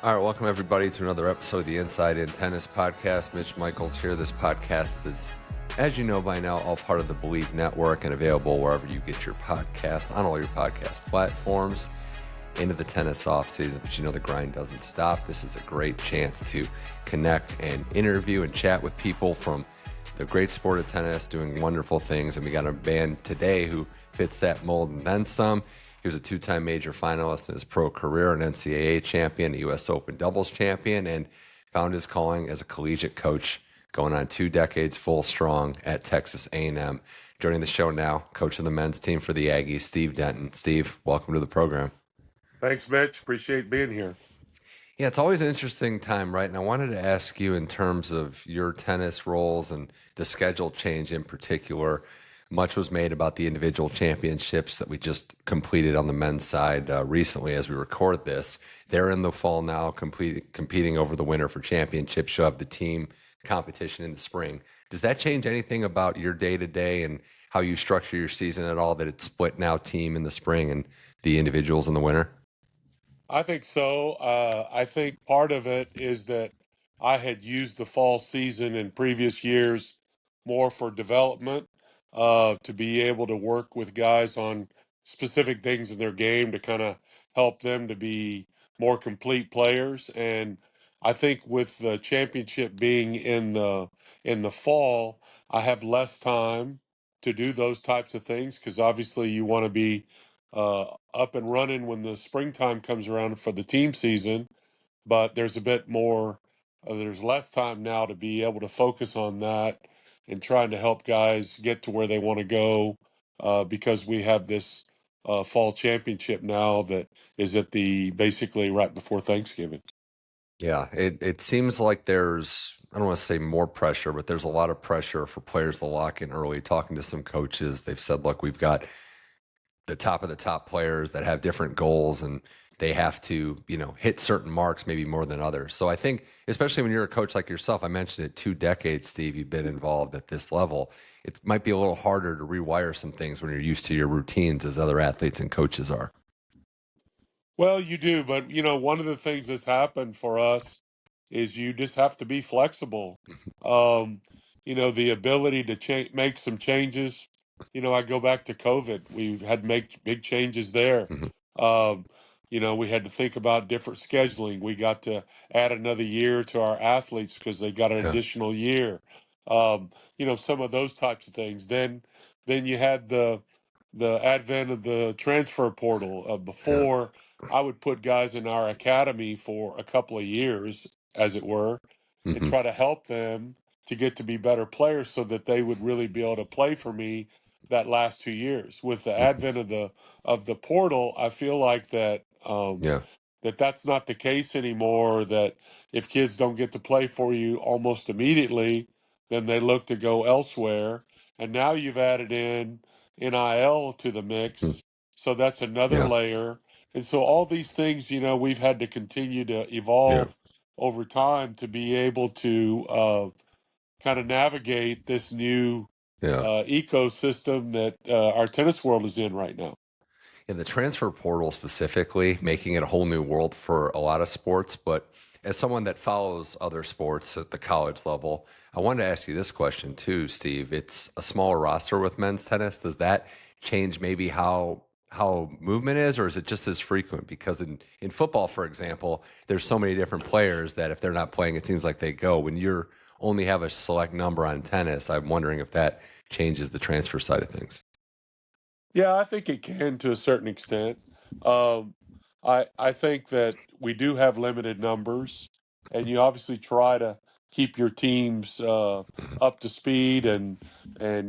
All right, welcome everybody to another episode of the Inside In Tennis Podcast. Mitch Michals here. This podcast is, as you know by now, all part of the Believe Network and available wherever you get your podcast, on all your podcast platforms. Into the tennis off season, but you know the grind doesn't stop. This is a great chance to connect and interview and chat with people from the great sport of tennis doing wonderful things. And we got a man today who fits that mold and then some. He was a two-time major finalist in his pro career, an NCAA champion, a U.S. Open doubles champion, and found his calling as a collegiate coach going on 2 decades full strong at Texas A&M. Joining the show now, coach of the men's team for the Aggies, Steve Denton. Steve, welcome to the program. Thanks, Mitch. Appreciate being here. Yeah, it's always an interesting time, right? And I wanted to ask you in terms of your tennis roles and the schedule change in particular. Much was made about the individual championships that we just completed on the men's side recently as we record this. They're in the fall now, competing over the winter for championships. You'll have the team competition in the spring. Does that change anything about your day-to-day and how you structure your season at all, that it's split now, team in the spring and the individuals in the winter? I think so. I think part of it is that I had used the fall season in previous years more for development, to be able to work with guys on specific things in their game to kind of help them to be more complete players. And I think with the championship being in the fall, I have less time to do those types of things because obviously you want to be up and running when the springtime comes around for the team season, but there's a bit more, there's less time now to be able to focus on that and trying to help guys get to where they want to go, because we have this fall championship now that is at the basically right before Thanksgiving. Yeah, it seems like there's, I don't want to say more pressure, but there's a lot of pressure for players to lock in early. Talking to some coaches, they've said, look, we've got the top of the top players that have different goals and they have to, hit certain marks maybe more than others. So I think, especially when you're a coach like yourself, I mentioned it, 2 decades, Steve, you've been involved at this level. It might be a little harder to rewire some things when you're used to your routines as other athletes and coaches are. Well, you do, but one of the things that's happened for us is you just have to be flexible. Um, the ability to make some changes. I go back to COVID. We had to make big changes there. Mhm. Um, we had to think about different scheduling. We got to add another year to our athletes because they got an Yeah, additional year. Some of those types of things. Then you had the advent of the transfer portal. yeah. Before, I would put guys in our academy for a couple of years, as it were, and Hmm. try to help them to get to be better players so that they would really be able to play for me that last 2 years. With the Hmm. advent of the portal, I feel like Yeah. that's not the case anymore. That if kids don't get to play for you almost immediately, then they look to go elsewhere. And now you've added in NIL to the Mm. mix, so that's another Yeah. layer. And so all these things, we've had to continue to Yeah. evolve over time to be able to kind of navigate this new Yeah. ecosystem that our tennis world is in right now. In the transfer portal specifically, making it a whole new world for a lot of sports. But as someone that follows other sports at the college level, I wanted to ask you this question too, Steve. It's a smaller roster with men's tennis. Does that change maybe how movement is, or is it just as frequent? Because in football, for example, there's so many different players that if they're not playing, it seems like they go. When you're only have a select number on tennis, I'm wondering if that changes the transfer side of things. Yeah, I think it can to a certain extent. Um, I think that we do have limited numbers, and you obviously try to keep your teams up to speed and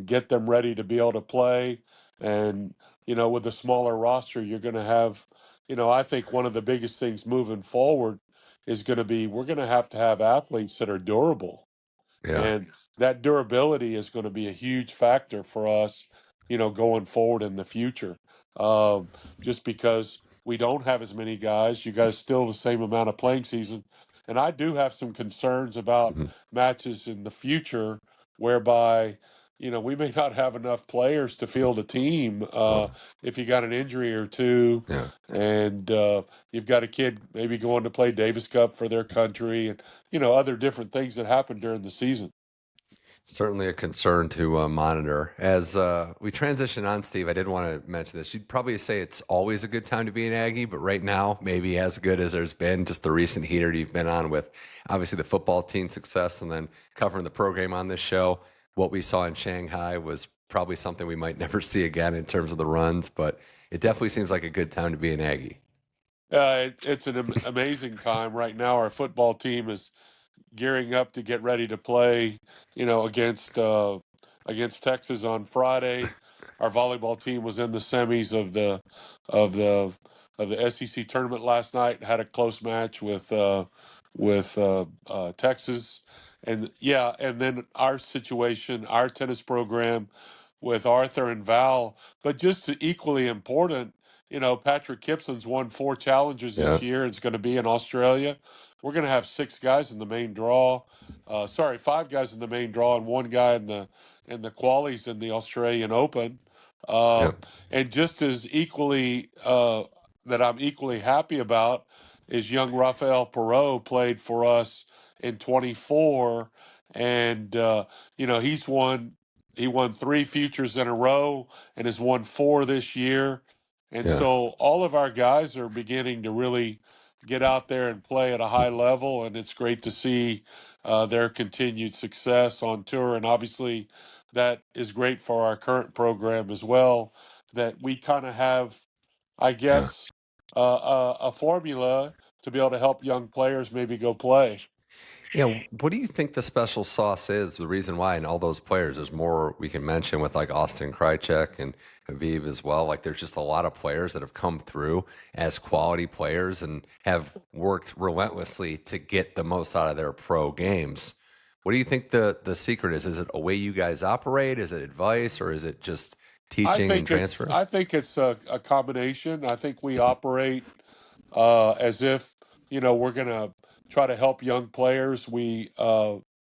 get them ready to be able to play. And with a smaller roster, you're going to have, I think one of the biggest things moving forward is going to be we're going to have athletes that are durable, Yeah. and that durability is going to be a huge factor for us, going forward in the future. Um, just because we don't have as many guys, you guys still the same amount of playing season. And I do have some concerns about Mhm. matches in the future whereby, we may not have enough players to field a team if you got an injury or two, Yeah. and you've got a kid maybe going to play Davis Cup for their country, and other different things that happen during the season. Certainly a concern to monitor. As we transition on, Steve, I did want to mention this. You'd probably say it's always a good time to be an Aggie, but right now, maybe as good as there's been, just the recent heater you've been on with obviously the football team success and then covering the program on this show. What we saw in Shanghai was probably something we might never see again in terms of the runs, but it definitely seems like a good time to be an Aggie. It's an amazing time right now. Our football team is gearing up to get ready to play, against Texas on Friday. Our volleyball team was in the semis of the of the SEC tournament last night. Had a close match with Texas, and yeah, and then our situation, our tennis program with Arthur and Val, but just equally important. Patrick Gibson's won 4 challenges Yeah. this year and is going to be in Australia. We're going to have 6 guys in the main draw. Sorry, 5 guys in the main draw and 1 guy in the qualies in the Australian Open. Uh, Yeah. and just as equally that I'm equally happy about is young Rafael Perot played for us in 24, and he won 3 futures in a row and has won 4 this year. And Yeah. so all of our guys are beginning to really get out there and play at a high level, and it's great to see their continued success on tour. And obviously, that is great for our current program as well. That we kind of have, I Yeah. guess, a formula to be able to help young players maybe go play. Yeah, what do you think the special sauce is? The reason why, and all those players, there's more we can mention with like Austin Krajicek and Aviv as well. Like, there's just a lot of players that have come through as quality players and have worked relentlessly to get the most out of their pro games. What do you think the secret is? Is it a way you guys operate? Is it advice, or is it just teaching and transfer? I think it's a combination. I think we operate as if we're going to try to help young players. We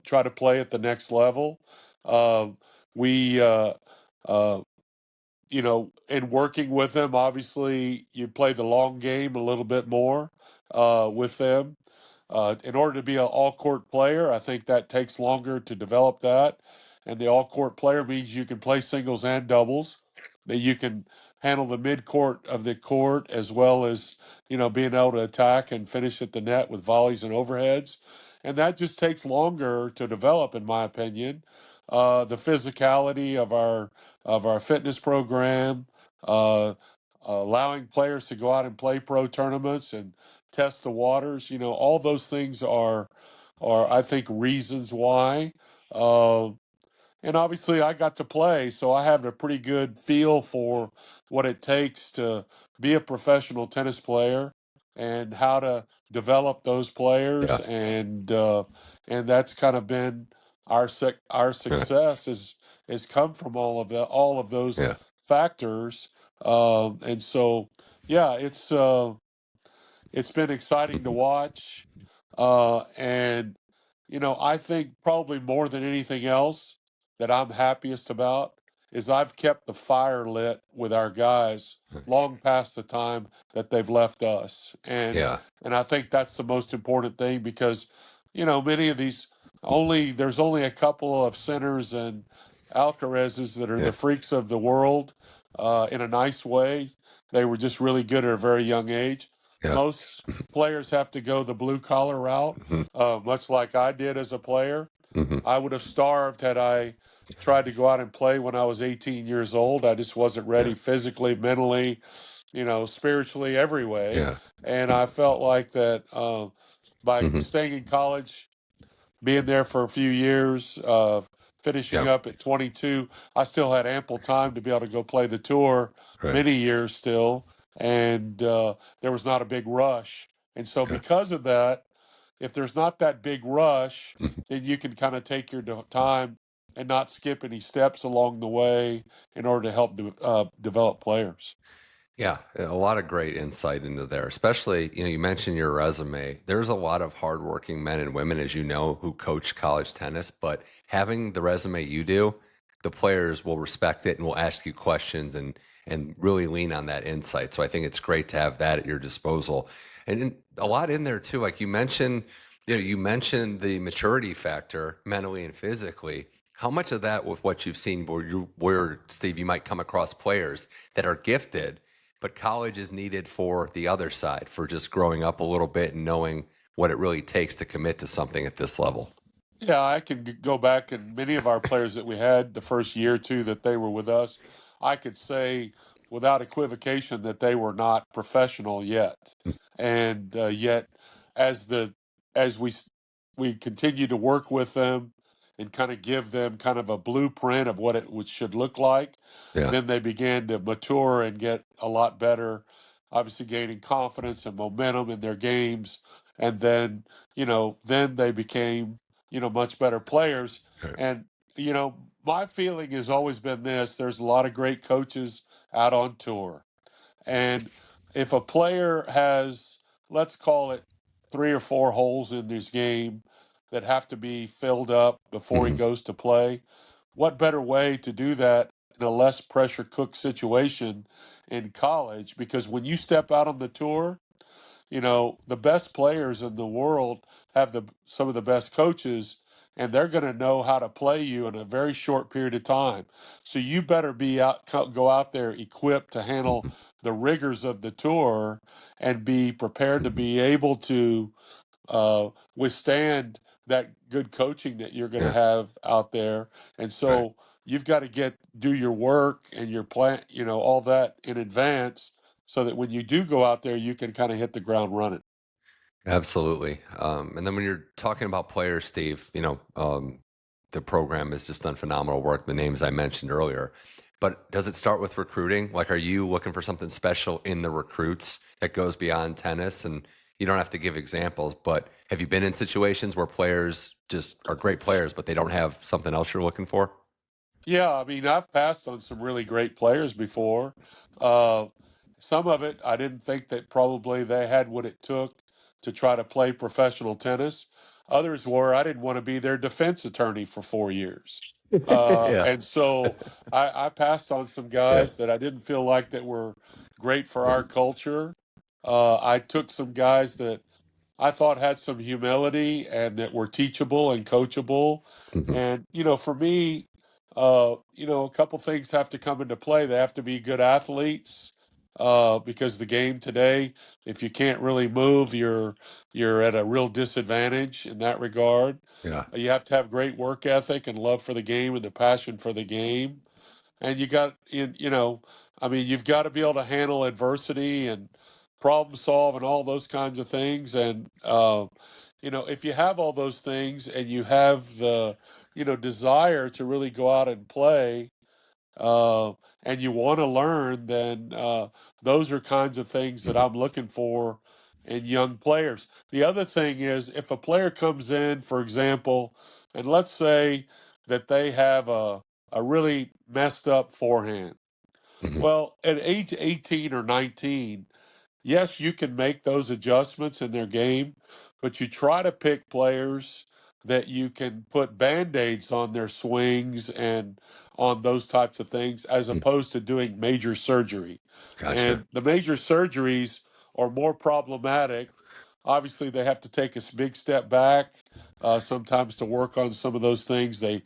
try to play at the next level. Uh, we uh, in working with them, obviously you play the long game a little bit more with them. In order to be an all court player, I think that takes longer to develop that. And the all court player means you can play singles and doubles, that you can handle the mid court of the court as well as, being able to attack and finish at the net with volleys and overheads. And that just takes longer to develop, in my opinion. The physicality of our fitness program, uh, allowing players to go out and play pro tournaments and test the waters. All those things are I think reasons why. Uh, and obviously, I got to play, so I have a pretty good feel for what it takes to be a professional tennis player and how to develop those players, Yeah, and that's kind of been our yeah, success is come from all of those yeah, factors, and so yeah, it's been exciting to mhm, watch. And, I think probably more than anything else that I'm happiest about is I've kept the fire lit with our guys nice. long past the time that they've left us. Yeah, And I think that's the most important thing because, many of these there's only a couple of Sinners and Alcarazes that are yeah, the freaks of the world in a nice way. They were just really good at a very young age. yeah, Most players have to go the blue collar route, hmm, much like I did as a player. hmm, I would have starved had I tried to go out and play when I was 18 years old. I just wasn't yeah, ready physically, mentally, spiritually, every way. yeah, And I felt like that by hmm, staying in college, being there for a few years, finishing yeah, up at 22, I still had ample time to be able to go play the tour right, many years still. And there was not a big rush. And so, yeah, because of that, if there's not that big rush, mhm. then you can kind of take your time and not skip any steps along the way in order to help develop players. Yeah, a lot of great insight into there, especially, you mentioned your resume. There's a lot of hardworking men and women, as you know, who coach college tennis, but having the resume you do, the players will respect it and will ask you questions and really lean on that insight. So I think it's great to have that at your disposal, and a lot in there too. Like you mentioned the maturity factor mentally and physically. How much of that with what you've seen where Steve, you might come across players that are gifted, but college is needed for the other side, for just growing up a little bit and knowing what it really takes to commit to something at this level. Yeah, I can go back, and many of our players that we had the first year or two that they were with us, I could say without equivocation that they were not professional yet. And yet, as the as we continue to work with them and kind of give them kind of a blueprint of what should look like, Yeah. then they began to mature and get a lot better, obviously gaining confidence and momentum in their games. And then, then they became much better players. Right. And, my feeling has always been this: there's a lot of great coaches out on tour. And if a player has, let's call it 3 or 4 holes in his game that have to be filled up before he Mhm. goes to play, what better way to do that in a less pressure cook situation in college? Because when you step out on the tour, the best players in the world have some of the best coaches, and they're going to know how to play you in a very short period of time. So you better go out there equipped to handle Mhm. the rigors of the tour and be prepared to Mhm. be able to withstand that good coaching that you're going to Yeah. have out there. And Right. so you've got to do your work and your plan, all that in advance, so that when you do go out there, you can kind of hit the ground running. Absolutely. And then when you're talking about players, Steve, the program has just done phenomenal work, the names I mentioned earlier. But does it start with recruiting? Like, are you looking for something special in the recruits that goes beyond tennis? And you don't have to give examples, but have you been in situations where players just are great players, but they don't have something else you're looking for? Yeah, I mean, I've passed on some really great players before. Uh, some of it, I didn't think that probably they had what it took to try to play professional tennis. Others were, I didn't want to be their defense attorney for 4 years. Yeah. And so I passed on some Yeah. guys that I didn't feel like that were great for our culture. I took some guys that I thought had some humility and that were teachable and coachable. Mhm. And, for me, a couple things have to come into play. They have to be good athletes, because the game today, if you can't really move, you're at a real disadvantage in that regard. Yeah. You have to have great work ethic and love for the game and the passion for the game. And I mean, you've got to be able to handle adversity and problem solve and all those kinds of things. And if you have all those things and you have the desire to really go out and play, uh, and you want to learn, then those are kinds of things that Mhm. I'm looking for in young players. The other thing is, if a player comes in, for example, and let's say that they have a really messed up forehand. Mhm. Well, at age 18 or 19, yes, you can make those adjustments in their game, but you try to pick players that you can put band-aids on their swings and on those types of things, as Mhm. opposed to doing major surgery. Gotcha. And the major surgeries are more problematic. Obviously, they have to take a big step back sometimes to work on some of those things. They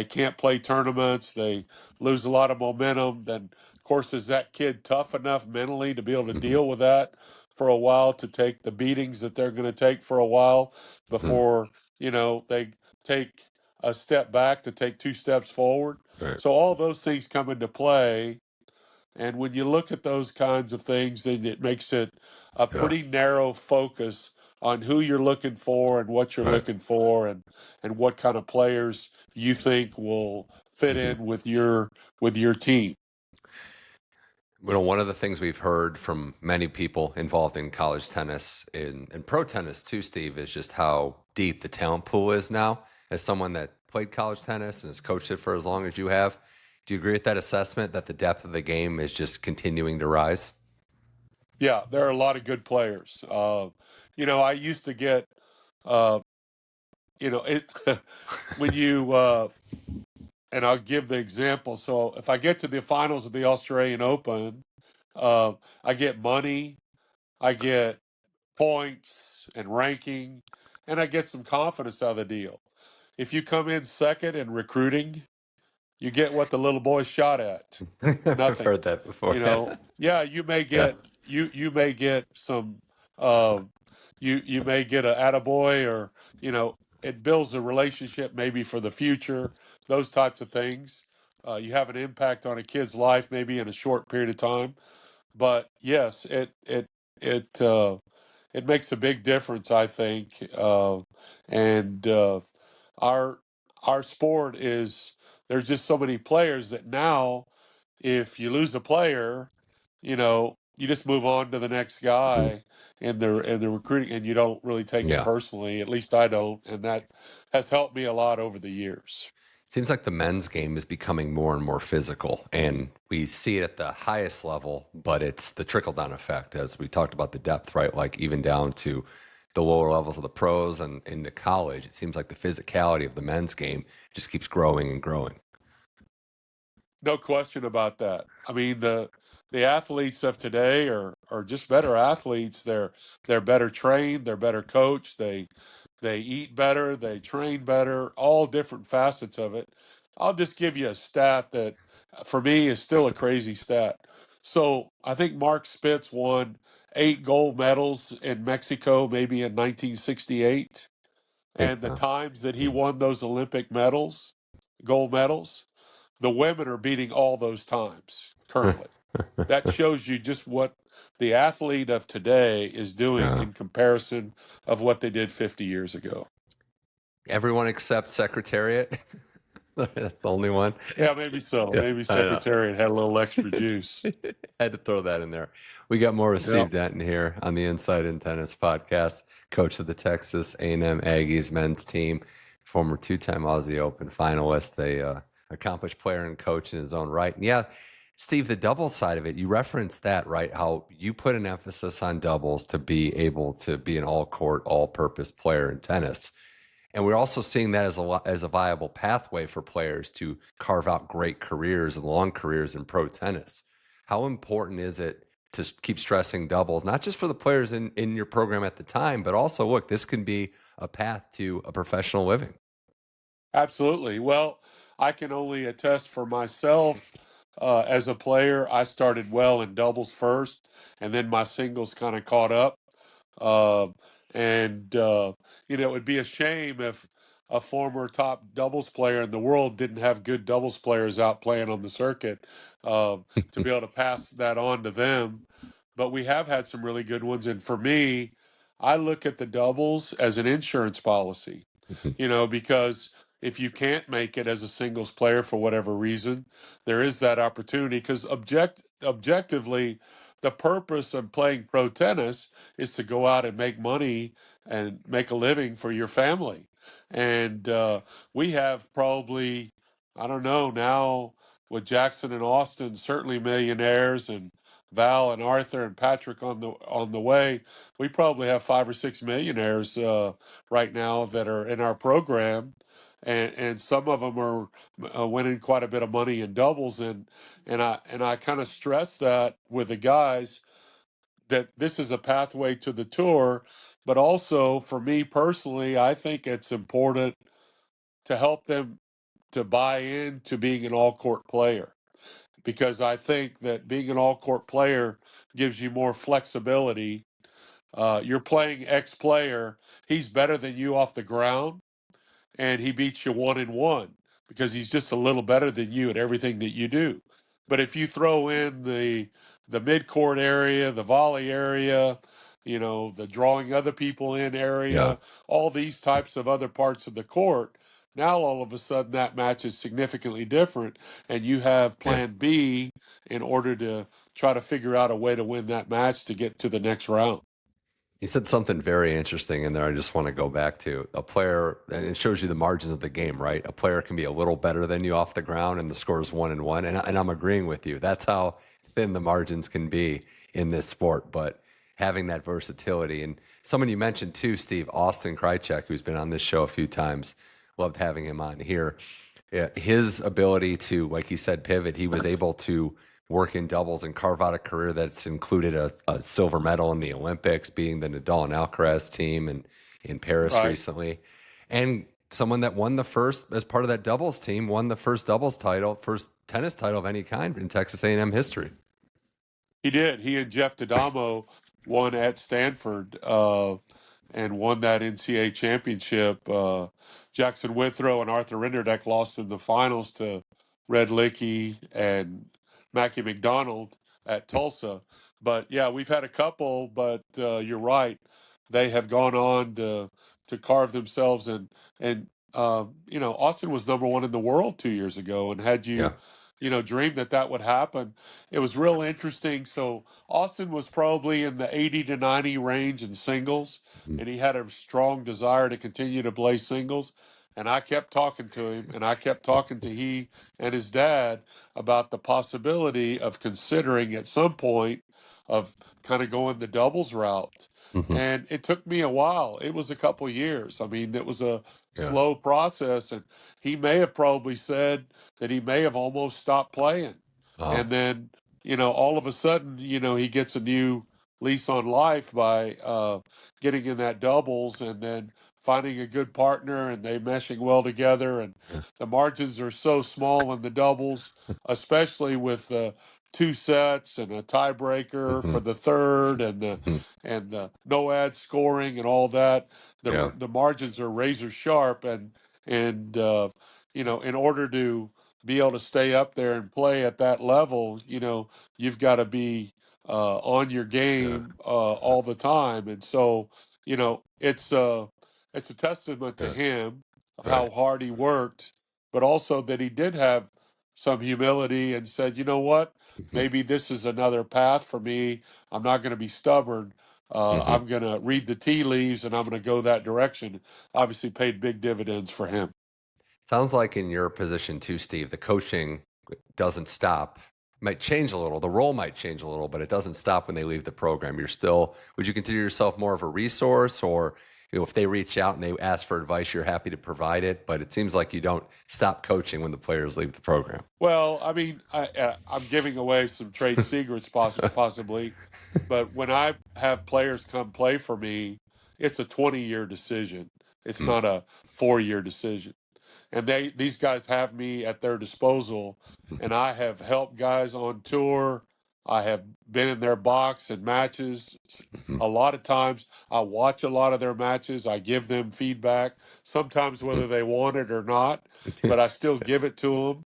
can't play tournaments. They lose a lot of momentum. Then, of course, is that kid tough enough mentally to be able to Mhm. deal with that for a while, to take the beatings that they're going to take for a while Mhm. before they take a step back to take 2 steps forward? Right. So all those things come into play, and when you look at those kinds of things, then it makes it a Yeah. pretty narrow focus on who you're looking for and what you're Right. looking for, and what kind of players you think will fit Mhm. in with your team. One of the things we've heard from many people involved in college tennis and pro tennis too, Steve, is just how deep the talent pool is now. As someone that played college tennis and has coached it for as long as you have, do you agree with that assessment that the depth of the game is just continuing to rise? Yeah, there are a lot of good players. I used to get, uh, it when you and I'll give the example. So if I get to the finals of the Australian Open, I get money, I get points and ranking, and I get some confidence out of the deal. If you come in second in recruiting, you get what the little boy shot at. I've Nothing. heard that before. Yeah, you may Yeah. get you may get some uh you may get a attaboy, or it builds a relationship maybe for the future, those types of things. You have an impact on a kid's life maybe in a short period of time. But yes, it makes a big difference, I think. And our our sport is, there's just so many players that now, if you lose a player, you just move on to the next Mhm. guy in the recruiting, and you don't really take it Yeah. personally. At least I don't, and that has helped me a lot over the years. Seems like the men's game is becoming more and more physical, and we see it at the highest level, but it's the trickle down effect, as we talked about the depth, right? Like even down to the lower levels of the pros and into college, it seems like the physicality of the men's game just keeps growing and growing. No question about that. I mean, the athletes of today are just better athletes. They're better trained, they're better coached, they eat better, they train better, all different facets of it. I'll just give you a stat that for me is still a crazy stat. So I think Mark Spitz won 8 gold medals in Mexico, maybe in 1968. Big And the time. times that he Mhm. won those Olympic medals, gold medals, the women are beating all those times currently. That shows you just what the athlete of today is doing Yeah. in comparison of what they did 50 years ago. Everyone except Secretariat. That's the only one. Yeah, maybe so. Yeah, Maybe I know. Secretariat had a little extra juice. Had to throw that in there. We got more with Yeah. Steve Denton here on the Inside in Tennis podcast, coach of the Texas A&M Aggies men's team, former two-time Aussie Open finalist, a accomplished player and coach in his own right. And yeah, Steve, the doubles side of it, you referenced that, right? How you put an emphasis on doubles to be able to be an all-court, all-purpose player in tennis. And we're also seeing that as a viable pathway for players to carve out great careers and long careers in pro tennis. How important is it to keep stressing doubles, not just for the players in your program at the time, but also, look, this can be a path to a professional living. Absolutely. Well, I can only attest for myself. As a player, I started well in doubles first, and then my singles kind of caught up. Uh, and it would be a shame if a former top doubles player in the world didn't have good doubles players out playing on the circuit, to be able to pass that on to them. But we have had some really good ones. And for me, I look at the doubles as an insurance policy, because if you can't make it as a singles player for whatever reason, there is that opportunity. Because objectively, the purpose of playing pro tennis is to go out and make money and make a living for your family. And we have probably, I don't know, now with Jackson and Austin, certainly millionaires, and Val and Arthur and Patrick on the way. We probably have 5 or 6 millionaires right now that are in our program, and some of them are winning quite a bit of money in doubles, and I kind of stress that with the guys, that this is a pathway to the tour. But also for me personally, I think it's important to help them to buy into being an all court player, because I think that being an all court player gives you more flexibility. You're playing X player, he's better than you off the ground, and he beats you 1-1 because he's just a little better than you at everything that you do. But if you throw in the mid court area, the volley area, the drawing other people in Yeah. area, all these types of other parts of the court, now all of a sudden that match is significantly different, and you have Yeah. plan B in order to try to figure out a way to win that match to get to the next round. You said something very interesting in there. I just want to go back to a player, and it shows you the margins of the game, right? A player can be a little better than you off the ground, and the score is 1-1. And I'm agreeing with you. That's how thin the margins can be in this sport. But having that versatility, and someone you mentioned too, Steve, Austin Krajicek, who's been on this show a few times, loved having him on here. Yeah, his ability to, like you said, pivot, he was able to work in doubles and carve out a career that's included a silver medal in the Olympics, being the Nadal and Alcaraz team and in Paris Right. recently. And someone that won the first, as part of that doubles team, won the first doubles title, first tennis title of any kind in Texas A&M history. He did. He and Jeff D'Adamo won at Stanford and won that NCAA championship. Jackson Withrow and Arthur Rinderknech lost in the finals to Red Lickey and Mackie McDonald at Tulsa. But yeah, we've had a couple, but you're right. They have gone on to carve themselves and Austin was number one in the world 2 years ago. And had Yeah. dreamed that would happen, it was real interesting. So Austin was probably in the 80 to 90 range in singles, Mhm. and he had a strong desire to continue to play singles. And I kept talking to him, and I kept talking to he and his dad about the possibility of considering at some point of kind of going the doubles route. Mhm. And it took me a while. It was a couple years. I mean, it was a Yeah. slow process, and he may have probably said that he may have almost stopped playing. Oh, And then, all of a sudden, he gets a new lease on life by getting in that doubles and then finding a good partner and they meshing well together. And yeah. the margins are so small in the doubles, especially with two sets and a tiebreaker for Mhm. the third and the Mhm. and the no ad scoring and all that. Yeah. The margins are razor sharp, and in order to be able to stay up there and play at that level, you've got to be on your Yeah. game all the time. And so, it's a testament to Yeah. him of Right. how hard he worked, but also that he did have some humility and said, you know what, Mhm. maybe this is another path for me. I'm not going to be stubborn. Mhm. I'm going to read the tea leaves and I'm going to go that direction. Obviously, paid big dividends for him. Sounds like in your position too, Steve, the coaching doesn't stop. Might change a little. The role might change a little, but it doesn't stop when they leave the program. You're still, would you consider yourself more of a resource, or if they reach out and they ask for advice, you're happy to provide it? But it seems like you don't stop coaching when the players leave the program. Well, I mean, I'm giving away some trade secrets possibly, but when I have players come play for me, it's a 20-year decision. It's Mm, not a 4-year decision. And these guys have me at their disposal, and I have helped guys on tour. I have been in their box and matches mhm, a lot of times. I watch a lot of their matches. I give them feedback, sometimes mhm. whether they want it or not, but I still give it to them,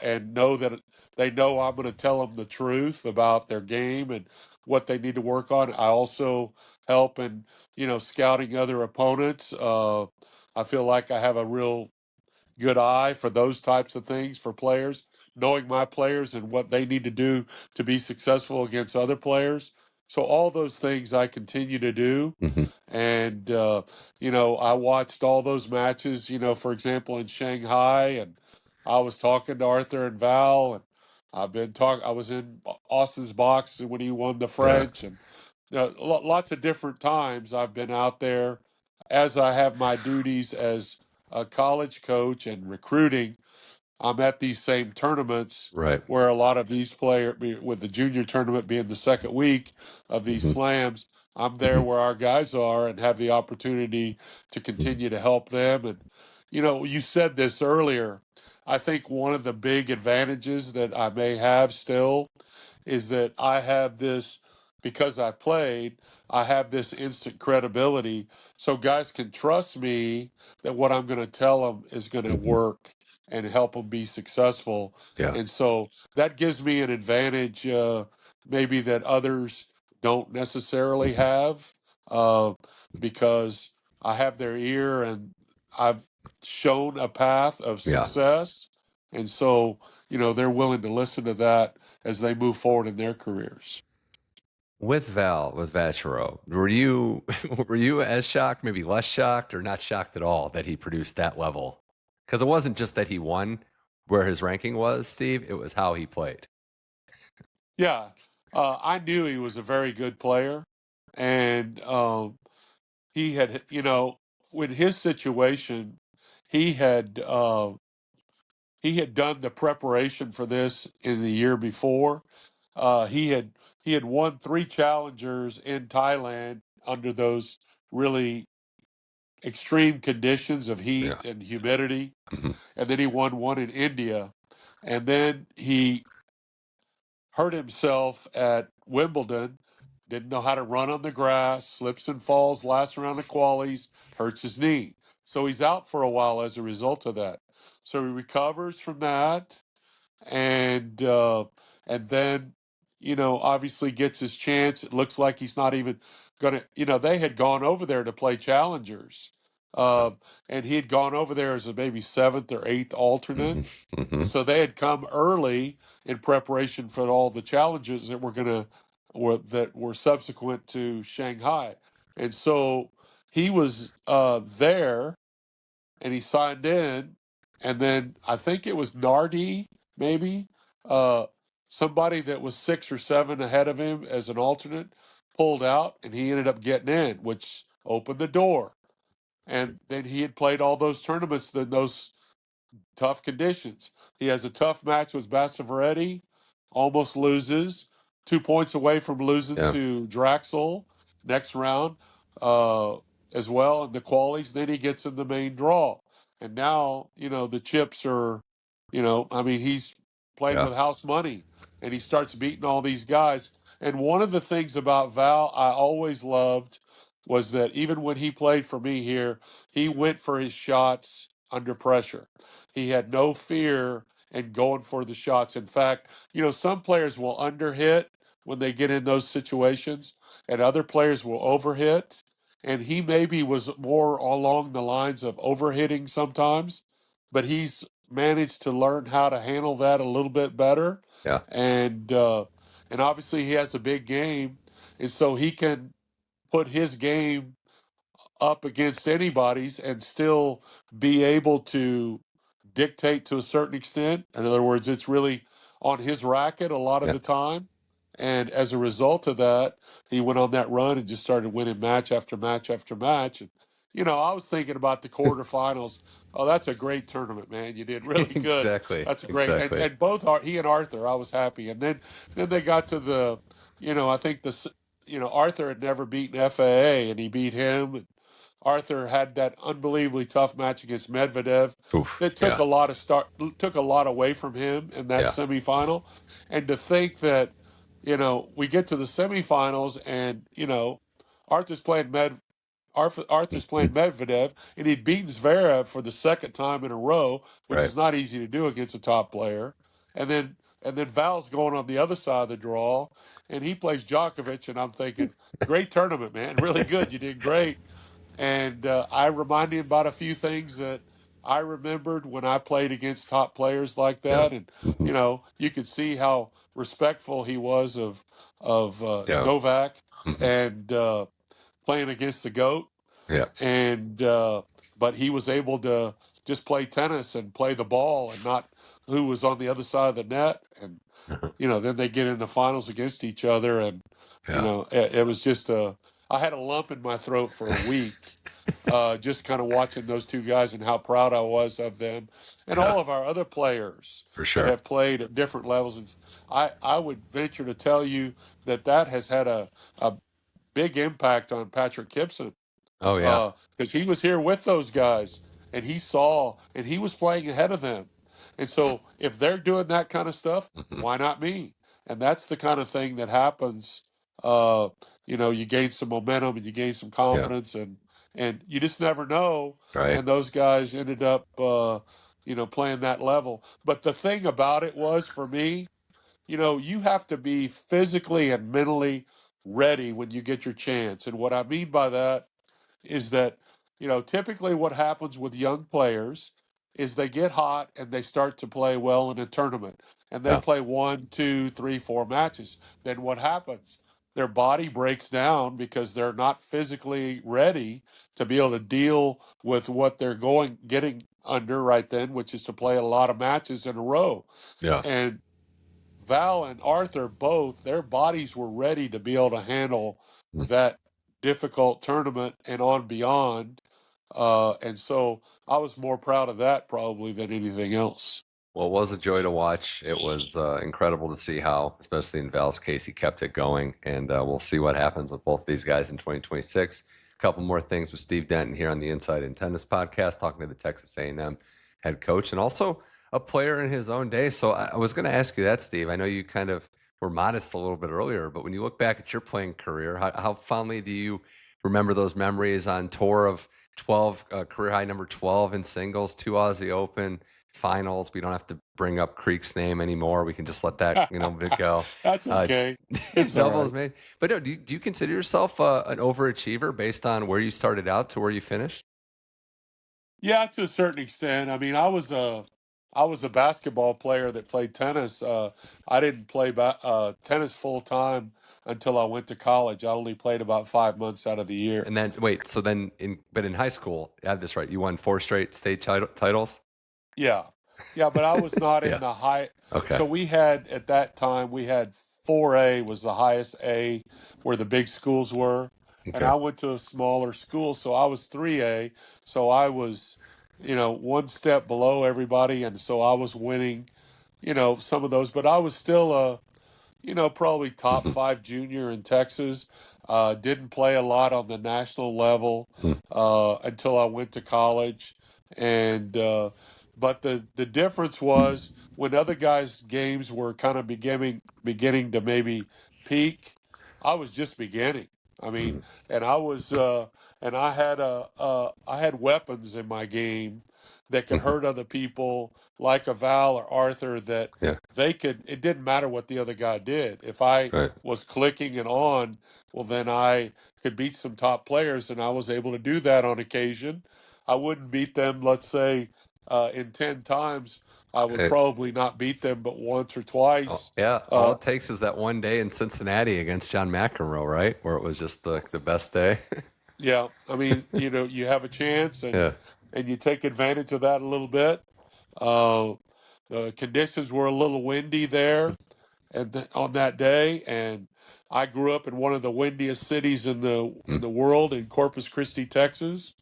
and know that they know I'm going to tell them the truth about their game and what they need to work on. I also help in scouting other opponents. I feel like I have a real good eye for those types of things for players, knowing my players and what they need to do to be successful against other players. So all those things I continue to do. Mhm. And, I watched all those matches, for example, in Shanghai, and I was talking to Arthur and Val, and I was in Austin's box when he won the Yeah. French, and lots of different times I've been out there as I have my duties as a college coach and recruiting. I'm at these same tournaments Right. where a lot of these players, with the junior tournament being the second week of these Mhm, slams, I'm there mhm, where our guys are and have the opportunity to mhm. continue to help them. And, you said this earlier. I think one of the big advantages that I may have still is that I have this, because I played, I have this instant credibility. So guys can trust me that what I'm going to tell them is going to Mhm. work and help them be successful. Yeah. And so that gives me an advantage, maybe that others don't necessarily Mhm. have, uh, because I have their ear and I've shown a path of Yeah. success. And so, they're willing to listen to that as they move forward in their careers. With Vacherot, were you were you as shocked, maybe less shocked, or not shocked at all that he produced that level? Because it wasn't just that he won where his ranking was, Steve. It was how he played. Yeah, I knew he was a very good player, and he had, in his situation, he had he had done the preparation for this in the year before. He had won 3 challengers in Thailand under those really extreme conditions of Yeah. heat and humidity, Hmm. and then he won one in India, and then he hurt himself at Wimbledon. Didn't know how to run on the grass, slips and falls last round of qualies, hurts his knee. So he's out for a while as a result of that. So he recovers from that, and then obviously gets his chance. It looks like he's not even gonna. They had gone over there to play challengers, uh, and he had gone over there as a maybe seventh or eighth alternate. Hmm. Hmm. So they had come early in preparation for all the challenges that were subsequent to Shanghai, and so he was there and he signed in, and then I think it was Nardi, maybe uh, somebody that was 6 or 7 ahead of him as an alternate pulled out, and he ended up getting in, which opened the door. And then he had played all those tournaments, then those tough conditions. He has a tough match with Vacherot'S, almost loses, 2 points away from losing Yeah. to Draxel next round uh, as well in the qualies. Then he gets in the main draw. And now, the chips are, I mean, he's playing Yeah. with house money and he starts beating all these guys. And one of the things about Val I always loved was that even when he played for me here, he went for his shots under pressure. He had no fear in going for the shots. In fact, some players will underhit when they get in those situations, and other players will overhit. And he maybe was more along the lines of overhitting sometimes, but he's managed to learn how to handle that a little bit better. Yeah. And obviously he has a big game, and so he can put his game up against anybody's and still be able to dictate to a certain extent. In other words, it's really on his racket a lot of Yeah. the time. And as a result of that, he went on that run and just started winning match after match after match. And, I was thinking about the quarterfinals. Oh, that's a great tournament, man. You did really good. Exactly. That's a great, and, Exactly. and both are, he and Arthur, I was happy. And then they got to the, I think Arthur had never beaten FAA and he beat him. Arthur had that unbelievably tough match against Medvedev Oof. that Yeah. took a lot away from him in that Yeah. semifinal. And to think that, we get to the semifinals and, Arthur's playing Arthur's playing Mhm. Medvedev, and he'd beaten Zverev for the second time in a row, which Right. is not easy to do against a top player. And then Val's going on the other side of the draw, and he plays Djokovic, and I'm thinking, great tournament, man, really good, you did great. And I reminded him about a few things that I remembered when I played against top players like Yeah. that, and Hmm. you could see how respectful he was of Yeah. Novak Hmm. and playing against the goat, Yeah. and but he was able to just play tennis and play the ball and not who was on the other side of the net. And then they get in the finals against each other, and Yeah. it was just I had a lump in my throat for a week, just kind of watching those two guys and how proud I was of them, and Yeah. all of our other players For that sure. have played at different levels. And I would venture to tell you that has had a big impact on Patrick Gibson, Oh yeah. because he was here with those guys and he saw and he was playing ahead of them. And so if they're doing that kind of stuff, Hmm. why not me? And that's the kind of thing that happens. Uh, you gain some momentum and you gain some Yeah. confidence, and you just never know. Right. And those guys ended up, playing that level. But the thing about it was for me, you have to be physically and mentally ready when you get your chance. And what I mean by that is that, typically what happens with young players is they get hot and they start to play well in a tournament and they Yeah. play 1, 2, 3, 4 matches. Then what happens? Their body breaks down because they're not physically ready to be able to deal with what they're getting under right then, which is to play a lot of matches in a row. Yeah. And Val and Arthur both, their bodies were ready to be able to handle Mm. that difficult tournament and on beyond. And so I was more proud of that probably than anything else. Well, it was a joy to watch. It was incredible to see how, especially in Val's case, he kept it going. And we'll see what happens with both these guys in 2026. A couple more things with Steve Denton here on the Inside in Tennis podcast, talking to the Texas A&M head coach and also a player in his own day. So I was going to ask you that, Steve. I know you kind of were modest a little bit earlier, but when you look back at your playing career, how fondly do you remember those memories on tour of 12, career high number 12 in singles, two Aussie Open finals? We don't have to bring up Creek's name anymore. We can just let that, bit go. That's Uh, okay. It's all doubles right. made. But no, do you consider yourself an overachiever based on where you started out to where you finished? Yeah, to a certain extent. I mean, I was a basketball player that played tennis. I didn't play tennis full time until I went to college. I only played about 5 months out of the year. And then wait, so then in high school, I have this right. You won four straight state titles. Yeah. Yeah, but I was not in Yeah. the high. Okay. So we had, at that time, we had 4A was the highest A where the big schools were. And Okay. I went to a smaller school, so I was 3A. So I was, one step below everybody. And so I was winning, some of those. But I was still probably top Mhm. five junior in Texas. Didn't play a lot on the national level Mhm. until I went to college, and but the difference was when other guys' games were kind of beginning to maybe peak, I was just beginning. I mean, Mhm. and I had weapons in my game that could Mhm. hurt other people, like a Val or Arthur, that Yeah. it didn't matter what the other guy did. If I Right. was clicking and on, well, then I could beat some top players, and I was able to do that on occasion. I wouldn't beat them, let's say, in 10 times. I would Uh, probably not beat them but once or Oh, twice. yeah, all Uh, it takes is that one day in Cincinnati against John McEnroe, right? Where it was just the best day. yeah, I mean, you have a chance, and Yeah. you take advantage of that a little bit. Uh, the conditions were a little windy there, and on that day, and I grew up in one of the windiest cities in Mm, the world, in Corpus Christi, Texas,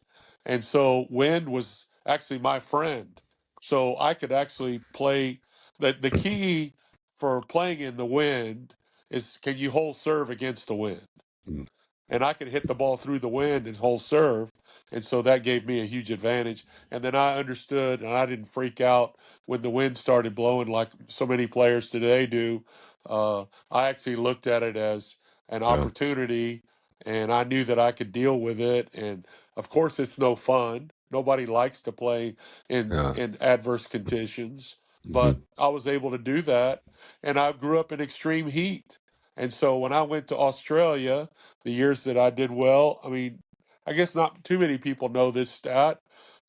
and so wind was actually my friend. So I could actually play. The mm, key for playing in the wind is, can you hold serve against the wind? mm. And I could hit the ball through the wind and hold serve. And so that gave me a huge advantage. And then I understood, and I didn't freak out when the wind started blowing like so many players today do. I actually looked at it as an Yeah. opportunity, and I knew that I could deal with it. And of course, it's no fun. Nobody likes to play Yeah. in adverse conditions, Mhm. but I was able to do that. And I grew up in extreme heat. And so when I went to Australia, the years that I did well, I mean, I guess not too many people know this stat,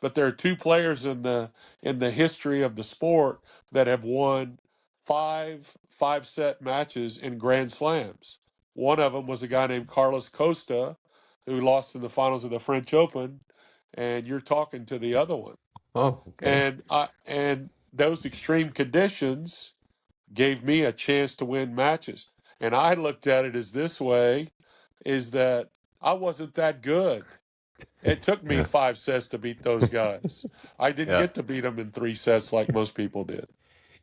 but there are two players in the history of the sport that have won five set matches in Grand Slams. One of them was a guy named Carlos Costa, who lost in the finals of the French Open, and you're talking to the other one. Oh, okay. And those extreme conditions gave me a chance to win matches. And I looked at it as this way, is that I wasn't that good. It took me Yeah. 5 sets to beat those guys. I didn't Yeah. get to beat them in 3 sets like most people did.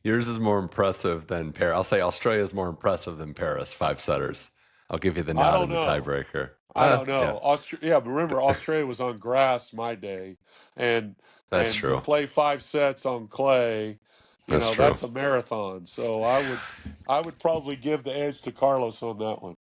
Yours is more impressive than Paris. I'll say Australia is more impressive than Paris, five setters. I'll give you the I nod don't in the know. tiebreaker. I don't Yeah, know. Yeah, but remember Australia was on grass my day, and that's to true. play 5 sets on clay, That's true. that's a marathon. So I would probably give the edge to Carlos on that one.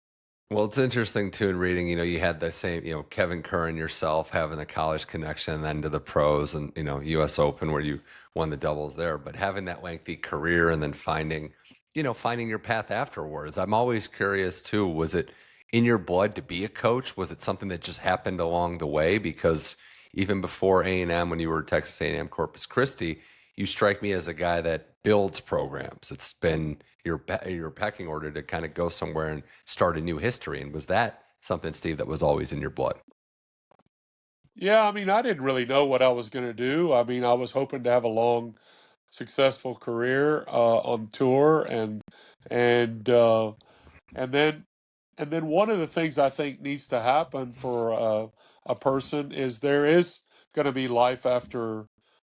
Well, it's interesting too in reading, you had the same, Kevin Curran yourself having the college connection and then to the pros and, US Open where you won the doubles there, but having that lengthy career and then finding your path afterwards. I'm always curious too, was it in your blood to be a coach? Was it something that just happened along the way? Because even before A&M, when you were at Texas A&M Corpus Christi, you strike me as a guy that builds programs. It's been your pecking order to kind of go somewhere and start a new history. And was that something, Steve, that was always in your blood? Yeah, I mean, I didn't really know what I was going to do. I mean, I was hoping to have a long, successful career on tour, and uh, and then one of the things I think needs to happen for a person is there is going to be life after,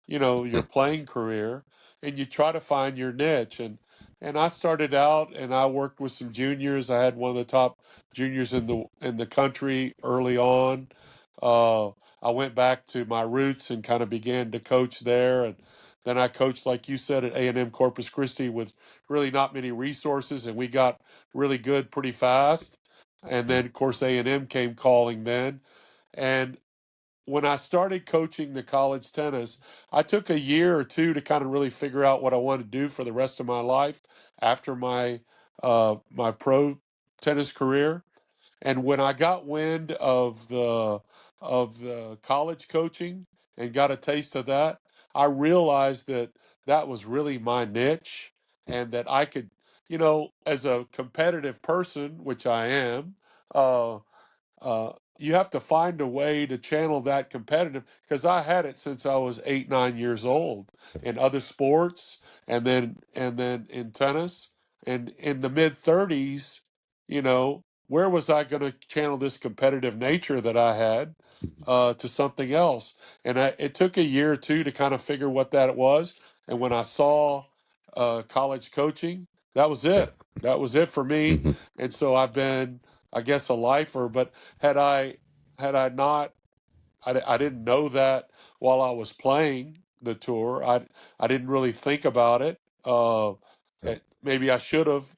your Hmm. playing career. and you try to find your niche. And I started out and I worked with some juniors. I had one of the top juniors in the country early on. Uh, I went back to my roots and kind of began to coach there. And then I coached, like you said, at A&M Corpus Christi with really not many resources, and we got really good pretty fast. And then, of course, A&M came calling then. And when I started coaching the college tennis, I took a year or two to kind of really figure out what I wanted to do for the rest of my life after my pro tennis career. And when I got wind of the college coaching and got a taste of that, I realized that that was really my niche, and that I could, as a competitive person, which I am, uh, you have to find a way to channel that competitive, because I had it since I was 8, 9 years old in other sports, and then in tennis, and in the mid 30s, where was I going to channel this competitive nature that I had to something else? And it took a year or two to kind of figure what that was. And when I saw college coaching, that was Yeah. it. That was it for me. Hmm. And so I've been, I guess, a lifer. But had I had I not, I didn't know that while I was playing the tour. I didn't really think about it. Maybe I should have,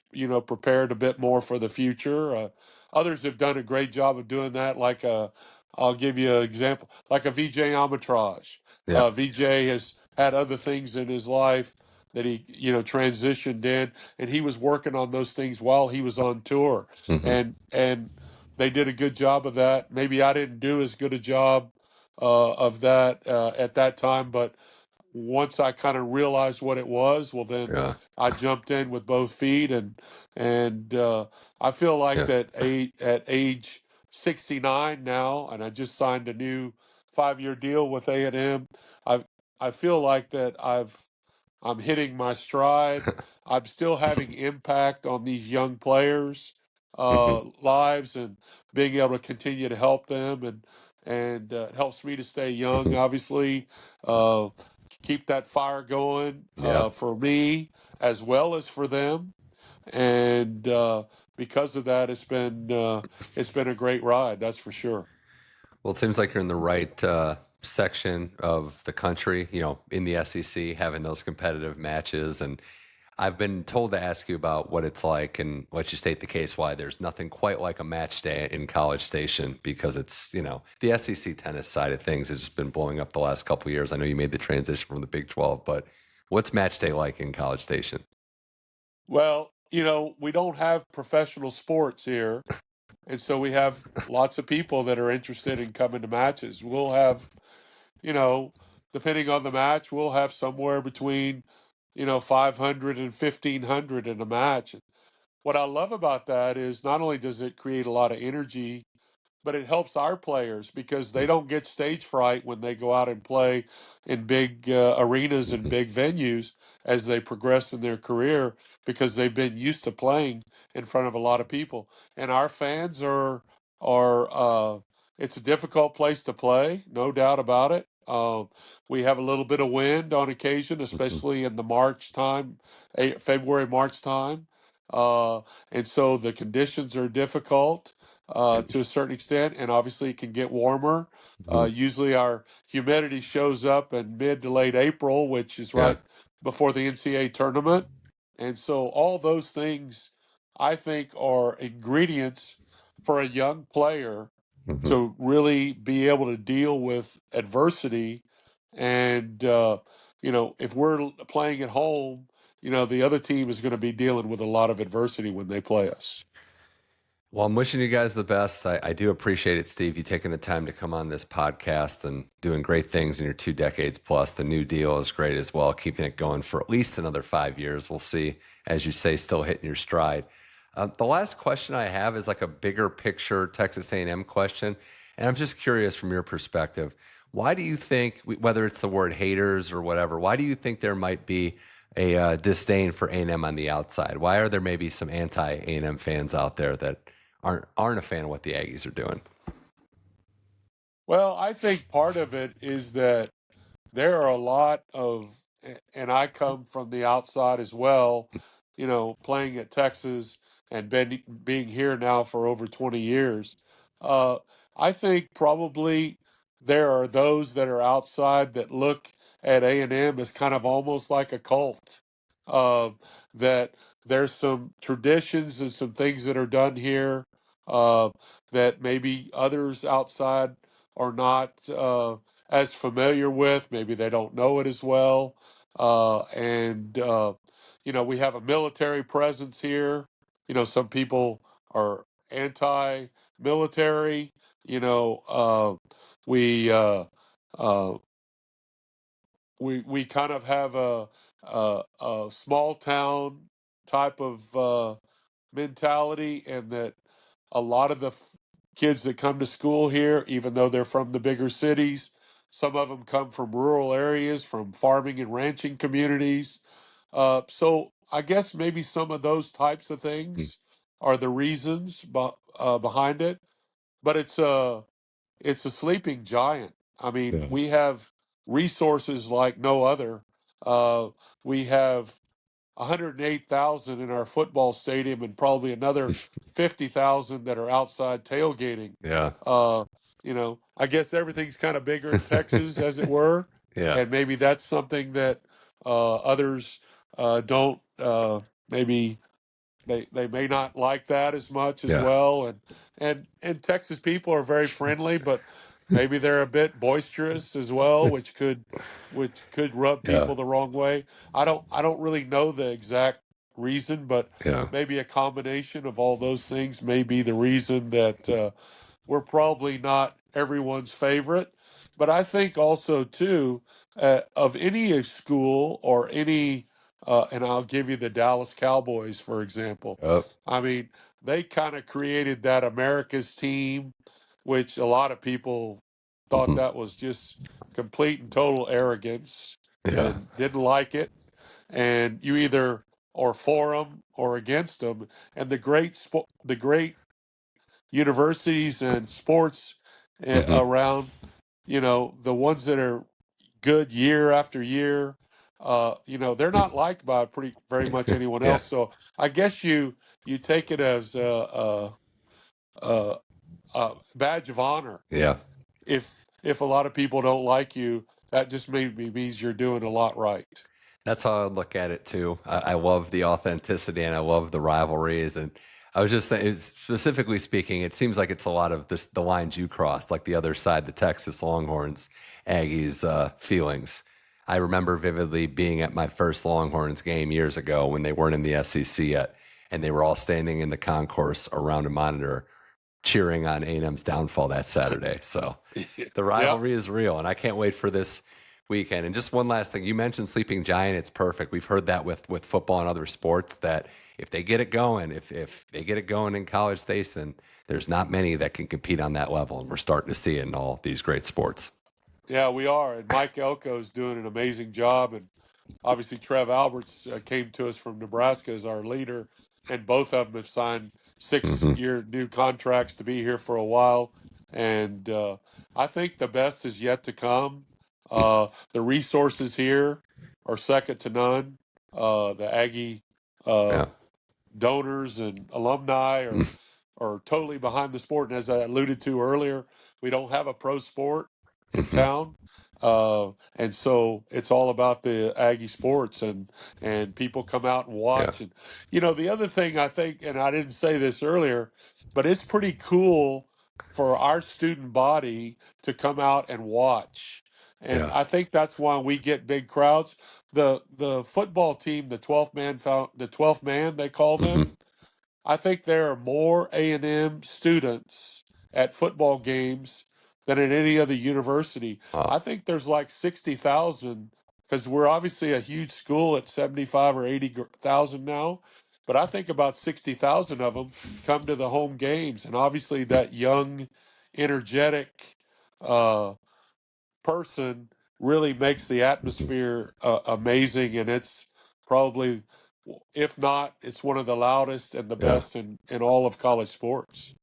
prepared a bit more for the future. Others have done a great job of doing that. I'll give you an example, like a VJ Amatraj. Yeah. VJ has had other things in his life that he, transitioned in, and he was working on those things while he was on tour, Hmm. and they did a good job of that. Maybe I didn't do as good a job of that at that time, but once I kind of realized what it was, well, then Yeah. I jumped in with both feet, and I feel like Yeah. that at age 69 now, and I just signed a new 5-year deal with A&M. I feel like that I'm hitting my stride. I'm still having impact on these young players' Hmm. lives, and being able to continue to help them, and it helps me to stay young. Hmm. Obviously, uh, keep that fire going Yeah. for me as well as for them, and because of that, it's been a great ride. That's for sure. Well, it seems like you're in the right section of the country, in the SEC, having those competitive matches. And I've been told to ask you about what it's like and what you state the case why there's nothing quite like a match day in College Station, because it's, the SEC tennis side of things has just been blowing up the last couple of years. I know you made the transition from the Big 12, but what's match day like in College Station? Well, we don't have professional sports here. And so we have lots of people that are interested in coming to matches. We'll have, you know, depending on the match, we'll have somewhere between, 500 and 1,500 in a match. What I love about that is not only does it create a lot of energy, but it helps our players because they don't get stage fright when they go out and play in big arenas and Hmm. big venues as they progress in their career, because they've been used to playing in front of a lot of people. And our fans are it's a difficult place to play, no doubt about it. We have a little bit of wind on occasion, Hmm. especially in the March time, February, March time. Uh, and so the conditions are difficult to a certain extent, and obviously it can get warmer. Hmm. Usually our humidity shows up in mid to late April, which is Yeah. right before the NCAA tournament. And so all those things, I think, are ingredients for a young player Hmm. to really be able to deal with adversity. And, if we're playing at home, the other team is going to be dealing with a lot of adversity when they play us. Well, I'm wishing you guys the best. I do appreciate it, Steve, you taking the time to come on this podcast and doing great things in your 2 decades plus. The new deal is great as well, keeping it going for at least another 5 years. We'll see, as you say, still hitting your stride. The last question I have is like a bigger picture Texas A&M question, and I'm just curious from your perspective. Why do you think, whether it's the word haters or whatever, why do you think there might be a disdain for A&M on the outside? Why are there maybe some anti-A&M fans out there that aren't a fan of what the Aggies are doing? Well, I think part of it is that there are a lot of and I come from the outside as well, playing at Texas and being here now for over 20 years. Uh, I think probably there are those that are outside that look at A&M as kind of almost like a cult. Uh, that there's some traditions and some things that are done here uh, that maybe others outside are not as familiar with. Maybe they don't know it as well. We have a military presence here. Some people are anti-military. You know, we uh, we kind of have a small town type of mentality, and that a lot of the kids that come to school here, even though they're from the bigger cities, some of them come from rural areas, from farming and ranching communities. So I guess maybe some of those types of Mm. things are the reasons behind it. But it's a sleeping giant. I mean, Yeah. we have resources like no other. We have 108,000 in our football stadium and probably another 50,000 that are outside tailgating. Yeah. I guess everything's kind of bigger in Texas, as it were, Yeah. and maybe that's something that others don't maybe they may not like that as much as Yeah. well, and Texas people are very friendly, but maybe they're a bit boisterous as well, which could rub Yeah. people the wrong way. I don't really know the exact reason, but Yeah. maybe a combination of all those things may be the reason that we're probably not everyone's favorite. But I think also too, of any school or any and I'll give you the Dallas Cowboys, for example. Yep. I mean, they kind of created that America's team, which a lot of people thought Hmm. that was just complete and total arrogance Yeah. and didn't like it. And you either are for them or against them. And the great universities and sports Hmm. around, the ones that are good year after year. They're not liked by pretty very much anyone Yeah. else. So I guess you take it as a badge of honor. Yeah. If a lot of people don't like you, that just maybe means you're doing a lot right. That's how I look at it too. I love the authenticity and I love the rivalries. And I was just saying, specifically speaking, it seems like it's a lot of the lines you crossed, like the other side, the Texas Longhorns, Aggies feelings. I remember vividly being at my first Longhorns game years ago when they weren't in the SEC yet, and they were all standing in the concourse around a monitor cheering on A&M's downfall that Saturday. So the Yep. rivalry is real, and I can't wait for this weekend. And just one last thing, you mentioned sleeping giant. It's perfect. We've heard that with football and other sports that if they get it going, if they get it going in College Station, there's not many that can compete on that level, and we're starting to see it in all these great sports. Yeah, we are. And Mike Elko is doing an amazing job. And obviously, Trev Alberts came to us from Nebraska as our leader, and both of them have signed Hmm. 6-year new contracts to be here for a while. And I think the best is yet to come. The resources here are second to none. The Aggie uh, Yeah. donors and alumni are totally behind the sport. And as I alluded to earlier, we don't have a pro sport in Hmm. town. And so it's all about the Aggie sports, and people come out and Yeah. watch. And, the other thing I think, and I didn't say this earlier, but it's pretty cool for our student body to come out and watch. And Yeah. I think that's why we get big crowds. The football team, the 12th man they call Hmm. them. I think there are more A&M students at football games than at any other university. Wow. I think there's like 60,000, because we're obviously a huge school at 75 or 80,000 now, but I think about 60,000 of them come to the home games, and obviously that young, energetic uh, person really makes the Hmm. atmosphere amazing, and it's probably, if not, it's one of the loudest and the Yeah. best in all of college sports.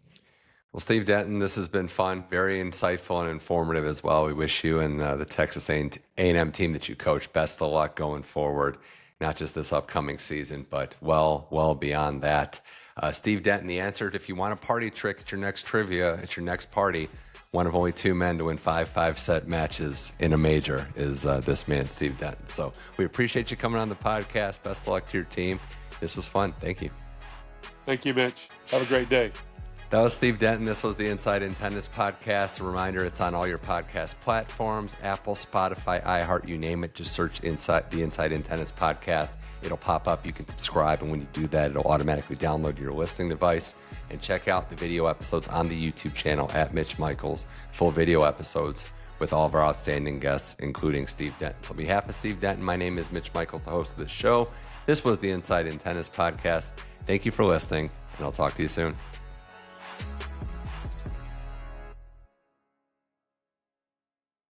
Well, Steve Denton, this has been fun, very insightful and informative as well. We wish you and the Texas A&M team that you coach best of luck going forward, not just this upcoming season, but well beyond that. Steve Denton, the answer, if you want a party trick at your next trivia, at your next party, one of only two men to win 5-set matches in a major is this man, Steve Denton. So we appreciate you coming on the podcast. Best of luck to your team. This was fun. Thank you. Thank you, Mitch. Have a great day. That was Steve Denton. This was the Inside in Tennis podcast. A reminder, it's on all your podcast platforms, Apple, Spotify, iHeart, you name it. Just search the Inside in Tennis podcast. It'll pop up. You can subscribe, and when you do that, it'll automatically download to your listening device. And check out the video episodes on the YouTube channel at Mitch Michals, full video episodes with all of our outstanding guests, including Steve Denton. So on behalf of Steve Denton, my name is Mitch Michals, the host of this show. This was the Inside in Tennis podcast. Thank you for listening, and I'll talk to you soon.